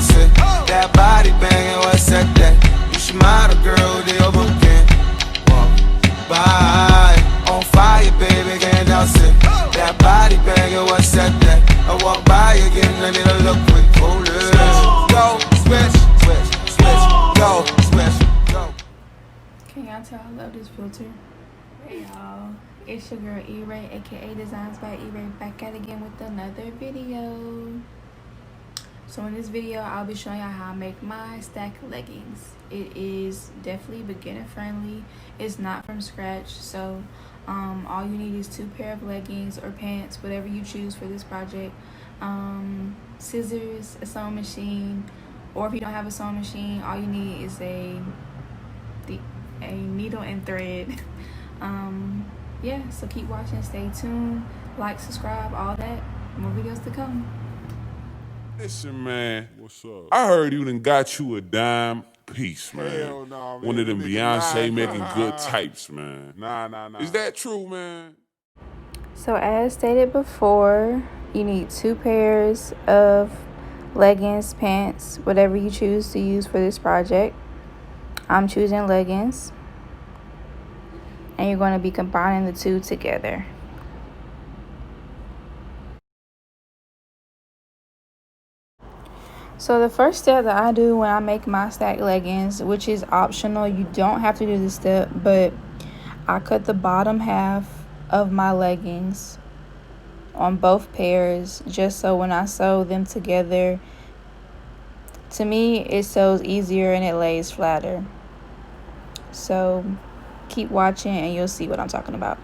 down, say. That body banging, what's that? You should mind a girl with your booking. Walk by, on fire, baby, getting down, say. That body banging, what's that? I walk by again, I need a look quick, hold it. Go, switch, switch, switch, go, switch, go. Can y'all tell I love this filter? Hey y'all, it's your girl E-Ray, aka Designs by E-Ray, back at again with another video. So in this video, I'll be showing y'all how I make my stacked leggings. It is definitely beginner friendly. It's not from scratch, so all you need is 2 pair of leggings or pants, whatever you choose for this project. Scissors, a sewing machine, or if you don't have a sewing machine, all you need is a needle and thread. Yeah, so keep watching, stay tuned, like, subscribe, all that. More videos to come. Listen, man. What's up? I heard you done got you a dime piece, man. Hell nah, man. One of them That nigga Beyonce lying. making good types, man. Nah. Is that true, man? So as stated before, you need 2 pairs of leggings, pants, whatever you choose to use for this project. I'm choosing leggings. And you're going to be combining the 2 together. So the first step that I do when I make my stacked leggings, which is optional, you don't have to do this step, but I cut the bottom half of my leggings on both pairs, just so when I sew them together, to me it sews easier and it lays flatter. So keep watching and you'll see what I'm talking about.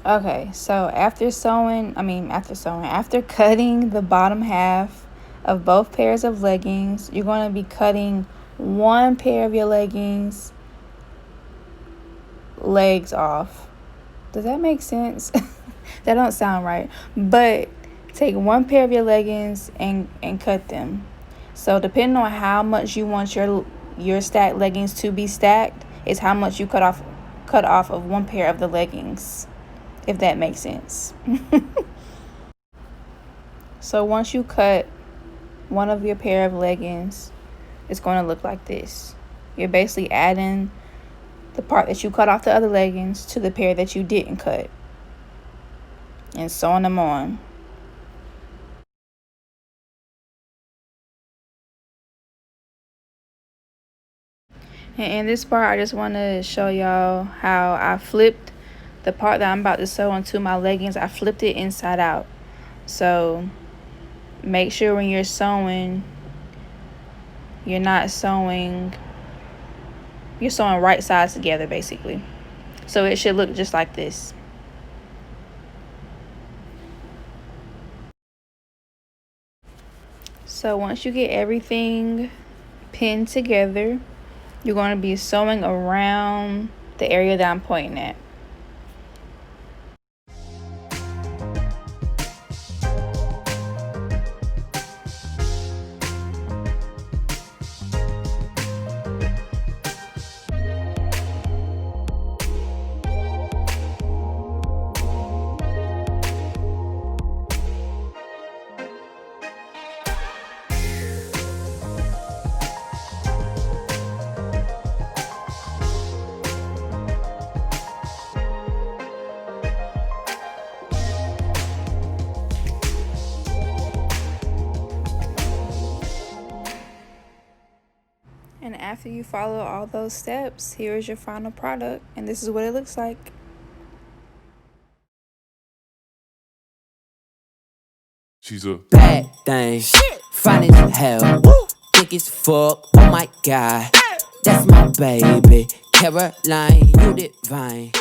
Okay, so after cutting the bottom half of both pairs of leggings, you're going to be cutting 1 pair of your leggings legs off. Does that make sense? That don't sound right. But take 1 pair of your leggings and cut them. So depending on how much you want your stacked leggings to be stacked is how much you cut off of 1 pair of the leggings. If that makes sense. So once you cut one of your pair of leggings, it's going to look like this. You're basically adding the part that you cut off the other leggings to the pair that you didn't cut and sewing them on. And in this part, I just want to show y'all how I flipped the part that I'm about to sew onto my leggings. I flipped it inside out. So make sure when you're sewing, you're sewing right sides together basically. So it should look just like this. So once you get everything pinned together, you're going to be sewing around the area that I'm pointing at. And after you follow all those steps, here is your final product, and this is what it looks like. She's a bad thing, fine as hell, thick as fuck, oh my god, that's my baby, Caroline, you divine.